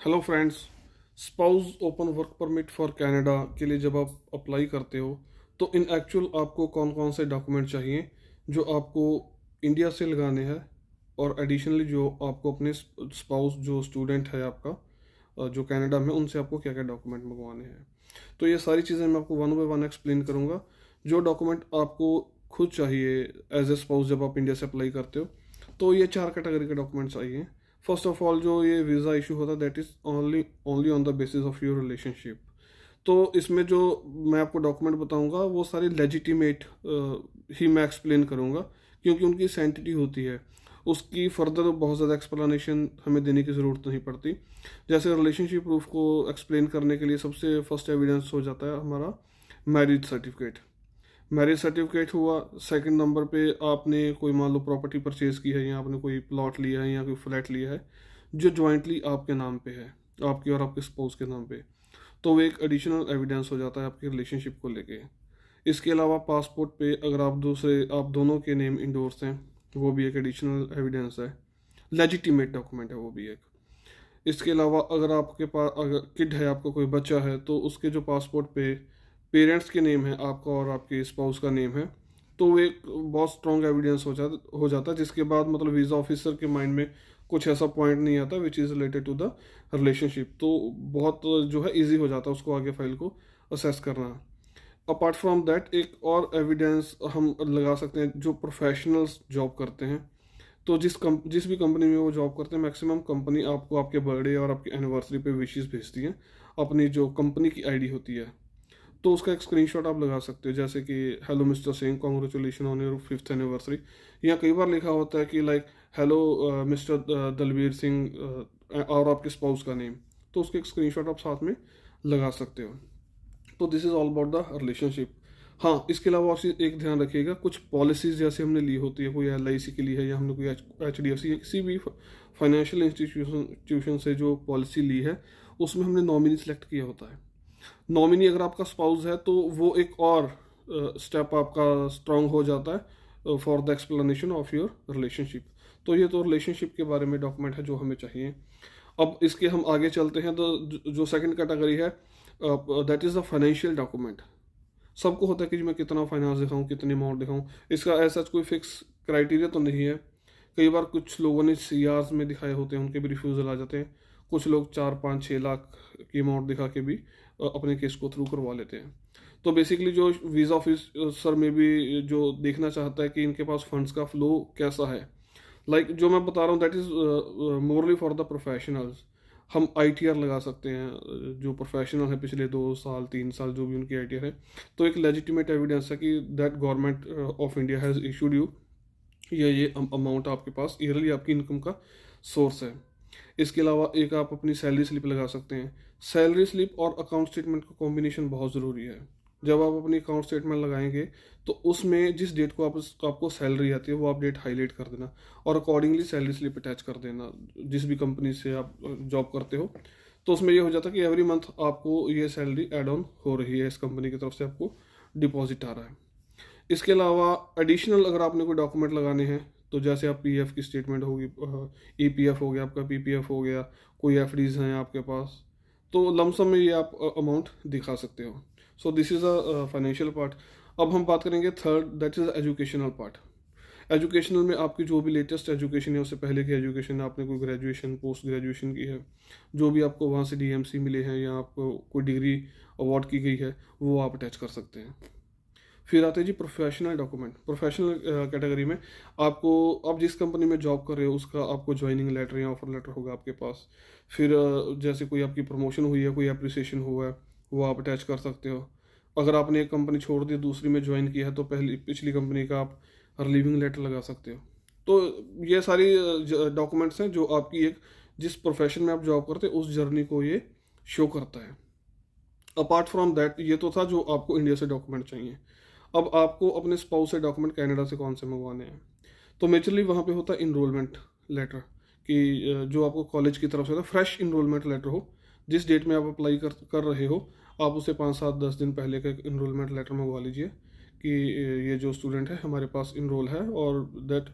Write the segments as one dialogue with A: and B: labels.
A: Hello friends. Spouse open work permit for Canada के लिए जब आप अप्लाई करते हो तो इन एक्चुअल आपको कौन कौन से डॉक्यूमेंट चाहिए जो आपको इंडिया से लगाने हैं, और एडिशनली जो आपको अपने स्पाउस जो स्टूडेंट है आपका जो कनाडा में, उनसे आपको क्या क्या डॉक्यूमेंट मंगवाने हैं। तो ये सारी चीज़ें मैं आपको वन बाय वन एक्सप्लेन करूँगा। जो डॉक्यूमेंट आपको खुद चाहिए एज ए स्पाउस जब आप इंडिया से अप्लाई करते हो, तो ये 4 कैटेगरी के डॉक्यूमेंट चाहिए। फर्स्ट ऑफ ऑल, जो ये वीज़ा इशू होता है that is only only on the basis of your relationship. तो इसमें जो मैं आपको डॉक्यूमेंट बताऊंगा वो सारे लेजिटिमेट ही मैं एक्सप्लेन करूंगा, क्योंकि उनकी सेंटिटी होती है। उसकी फर्दर बहुत ज़्यादा एक्सप्लेनेशन हमें देने की ज़रूरत नहीं पड़ती। जैसे रिलेशनशिप प्रूफ को एक्सप्लेन करने के लिए सबसे फर्स्ट एविडेंस हो जाता है हमारा मैरिज सर्टिफिकेट। मैरिज सर्टिफिकेट हुआ। सेकंड नंबर पे आपने कोई मान लो प्रॉपर्टी परचेज की है, या आपने कोई प्लॉट लिया है या कोई फ्लैट लिया है जो ज्वाइंटली आपके नाम पे है, आपके और आपके स्पाउस के नाम पे, तो वो एक एडिशनल एविडेंस हो जाता है आपके रिलेशनशिप को लेके। इसके अलावा पासपोर्ट पे अगर आप दोनों के नेम इंडोर्स हैं, वो भी एक एडिशनल एविडेंस है, लेजिटिमेट डॉक्यूमेंट है वो भी एक। इसके अलावा अगर आपके पास अगर किड है, आपका कोई बच्चा है, तो उसके जो पासपोर्ट पे पेरेंट्स के नेम है, आपका और आपके स्पाउस का नेम है, तो वो एक बहुत स्ट्रॉन्ग एविडेंस हो जाता है, जिसके बाद मतलब वीज़ा ऑफिसर के माइंड में कुछ ऐसा पॉइंट नहीं आता which is related to the relationship. तो बहुत जो है इजी हो जाता है उसको आगे फाइल को असेस करना। अपार्ट फ्रॉम दैट एक और एविडेंस हम लगा सकते हैं जो प्रोफेशनल्स जॉब करते हैं। तो जिस भी कंपनी में वो जॉब करते हैं, मैक्सिमम कंपनी आपको आपके बर्थडे और आपकी एनिवर्सरी पे विशेस भेजती है, अपनी जो कंपनी की आईडी होती है। तो उसका एक स्क्रीनशॉट आप लगा सकते हो, जैसे कि hello mister Singh, congratulation on your 5th anniversary. या कई बार लिखा होता है कि like hello mister Dalbir Singh, और आपके स्पाउस का नेम, तो उसके एक स्क्रीनशॉट आप साथ में लगा सकते हो। तो this is all about the relationship. हाँ, इसके अलावा आप एक ध्यान रखिएगा, कुछ पॉलिसीज जैसे हमने ली होती है, कोई LIC की ली है, या हमने कोई HDFC या किसी भी फाइनेंशियल इंस्टीट्यूशन से जो पॉलिसी ली है, उसमें हमने नॉमिनी सेलेक्ट किया होता है। नॉमिनी अगर आपका स्पाउस है तो वो एक और स्टेप आपका स्ट्रांग हो जाता है for the explanation of your relationship. तो ये तो रिलेशनशिप के बारे में डॉक्यूमेंट है जो हमें चाहिए। अब इसके हम आगे चलते हैं, तो जो सेकंड कैटेगरी है that is the financial document. सबको होता है कि जी मैं कितना फाइनेंस दिखाऊं, कितनी अमाउंट दिखाऊं। इसका ऐसा कोई फिक्स क्राइटेरिया तो नहीं है। कई बार कुछ लोगों ने CRs में दिखाए होते हैं, उनके भी रिफ्यूज़ल आ जाते हैं। कुछ लोग 4-5-6 लाख की अमाउंट दिखा के भी अपने केस को थ्रू करवा लेते हैं। तो बेसिकली जो वीज़ा ऑफिसर में भी जो देखना चाहता है कि इनके पास फंड्स का फ्लो कैसा है, लाइक जो मैं बता रहा हूँ that is morally for the professionals. हम ITR लगा सकते हैं, जो प्रोफेशनल है पिछले 2 साल 3 साल जो भी उनकी ITR है, तो एक लेजिटिमेट एविडेंस है कि that government of India has issued you ये अमाउंट आपके पास ईयरली आपकी इनकम का सोर्स है। इसके अलावा एक आप अपनी सैलरी स्लिप लगा सकते हैं। सैलरी स्लिप और अकाउंट स्टेटमेंट का कॉम्बिनेशन बहुत ज़रूरी है। जब आप अपनी अकाउंट स्टेटमेंट लगाएंगे तो उसमें जिस डेट को आपको सैलरी आती है वो आप डेट हाईलाइट कर देना, और अकॉर्डिंगली सैलरी स्लिप अटैच कर देना जिस भी कंपनी से आप जॉब करते हो। तो उसमें ये हो जाता है कि एवरी मंथ आपको ये सैलरी एड ऑन हो रही है, इस कंपनी की तरफ से आपको डिपॉजिट आ रहा है। इसके अलावा एडिशनल अगर आपने कोई डॉक्यूमेंट लगाने हैं, तो जैसे आप PF की स्टेटमेंट होगी, EPF हो गया, आपका PPF हो गया, कोई FDs हैं आपके पास, तो लमसम में ये आप अमाउंट दिखा सकते हो। So this is a financial part. अब हम बात करेंगे third, that is educational part. Educational में आपकी जो भी लेटेस्ट एजुकेशन है, उससे पहले की एजुकेशन, आपने कोई ग्रेजुएशन पोस्ट ग्रेजुएशन की है, जो भी आपको वहाँ से DMC मिले हैं या आपको कोई डिग्री अवार्ड की गई है, वो आप अटैच कर सकते हैं। फिर आते हैं जी प्रोफेशनल डॉक्यूमेंट। प्रोफेशनल कैटेगरी में आपको, आप जिस कंपनी में जॉब कर रहे हो उसका आपको ज्वाइनिंग लेटर या ऑफर लेटर होगा आपके पास। फिर जैसे कोई आपकी प्रमोशन हुई है, कोई अप्रिसिएशन हुआ है, वो आप अटैच कर सकते हो। अगर आपने एक कंपनी छोड़ दी, दूसरी में ज्वाइन किया है, तो पिछली कंपनी का आप रिलीविंग लेटर लगा सकते हो। तो ये सारी डॉक्यूमेंट्स हैं जो आपकी एक जिस प्रोफेशन में आप जॉब करते हैं उस जर्नी को ये शो करता है। अपार्ट फ्रॉम दैट, ये तो था जो आपको इंडिया से डॉक्यूमेंट चाहिए। अब आपको अपने स्पाउस से डॉक्यूमेंट कनाडा से कौन से मंगवाने हैं, तो मेजरली वहाँ पे होता है इनरोलमेंट लेटर, कि जो आपको कॉलेज की तरफ से होता है, फ्रेश इनरोलमेंट लेटर हो, जिस डेट में आप अप्लाई कर रहे हो, आप उसे 5-7-10 दिन पहले का इनरोलमेंट लेटर मंगवा लीजिए कि ये जो स्टूडेंट है हमारे पास इनरोल है, और दैट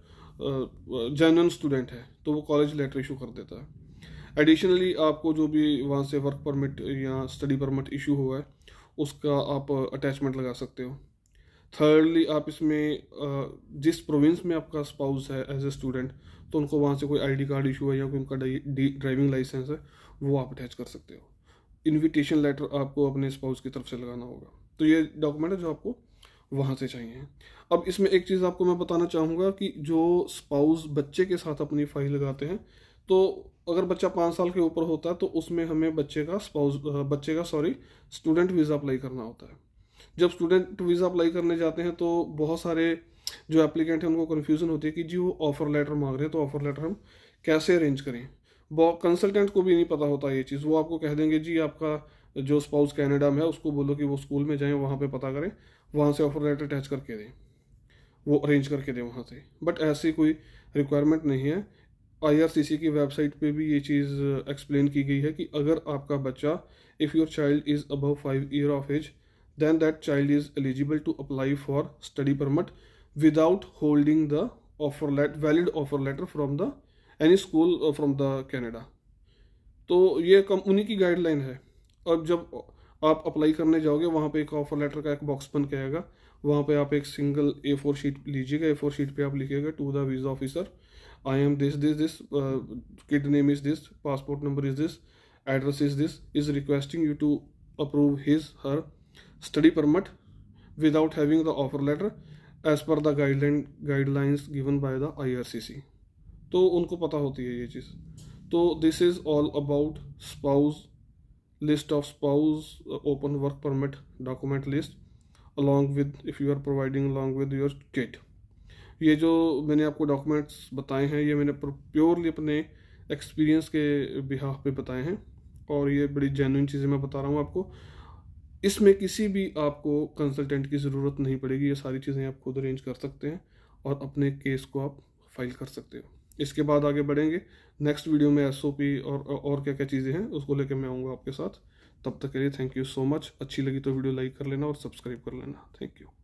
A: जेन्युइन स्टूडेंट है, तो वो कॉलेज लेटर इशू कर देता है। एडिशनली आपको जो भी वहाँ से वर्क परमिट या स्टडी परमिट इशू हुआ है उसका आप अटैचमेंट लगा सकते हो। थर्डली, आप इसमें जिस प्रोविंस में आपका स्पाउस है एज ए स्टूडेंट, तो उनको वहाँ से कोई आईडी कार्ड इशू है या कोई उनका ड्राइविंग लाइसेंस है वो आप अटैच कर सकते हो। इनविटेशन लेटर आपको अपने स्पाउस की तरफ से लगाना होगा। तो ये डॉक्यूमेंट है जो आपको वहाँ से चाहिए। अब इसमें एक चीज़ आपको मैं बताना चाहूँगा कि जो स्पाउस बच्चे के साथ अपनी फाइल लगाते हैं, तो अगर बच्चा 5 साल के ऊपर होता है तो उसमें हमें बच्चे का स्टूडेंट वीज़ा अप्लाई करना होता है। जब स्टूडेंट वीज़ा अप्लाई करने जाते हैं तो बहुत सारे जो एप्लीकेंट हैं उनको कन्फ्यूज़न होती है कि जी वो ऑफ़र लेटर मांग रहे हैं, तो ऑफ़र लेटर हम कैसे अरेंज करें। कंसल्टेंट को भी नहीं पता होता ये चीज़। वो आपको कह देंगे जी आपका जो स्पाउस कनाडा में है उसको बोलो कि वो स्कूल में जाएं, वहाँ पे पता करें, वहाँ से ऑफ़र लेटर अटैच करके दें, वो अरेंज करके दें वहाँ से। बट ऐसी कोई रिक्वायरमेंट नहीं है। IRCC की वेबसाइट पे भी ये चीज़ एक्सप्लेन की गई है कि अगर आपका बच्चा, if your child is above 5 year of age, then that child is eligible to apply for study permit without holding the valid offer letter from the any school from the Canada। तो ये कम उन्हीं की guideline है। अब जब आप apply करने जाओगे वहाँ पे एक ऑफर लेटर का एक बॉक्स बन के आएगा, वहाँ पे आप एक सिंगल A4 शीट लीजिएगा। A4 शीट पे आप लिखिएगा to the visa officer, I am this kid name is this, passport number is this, address is this, is requesting you to approve his her study permit without having the offer letter as per the guidelines given by the IRCC। तो उनको पता होती है ये चीज़। तो this is all about spouse, list of spouse open work permit document list along with if you are providing along with your kit. ये जो मैंने आपको डॉक्यूमेंट्स बताए हैं ये मैंने प्योरली अपने एक्सपीरियंस के बिहाफ पे बताए हैं, और ये बड़ी जेन्युइन चीज़ें मैं बता रहा हूँ आपको। इसमें किसी भी आपको कंसल्टेंट की ज़रूरत नहीं पड़ेगी। ये सारी चीज़ें आप खुद अरेंज कर सकते हैं और अपने केस को आप फाइल कर सकते हो। इसके बाद आगे बढ़ेंगे। नेक्स्ट वीडियो में SOP और क्या क्या चीज़ें हैं उसको लेकर मैं आऊँगा आपके साथ। तब तक के लिए थैंक यू सो मच। अच्छी लगी तो वीडियो लाइक कर लेना और सब्सक्राइब कर लेना। Thank you.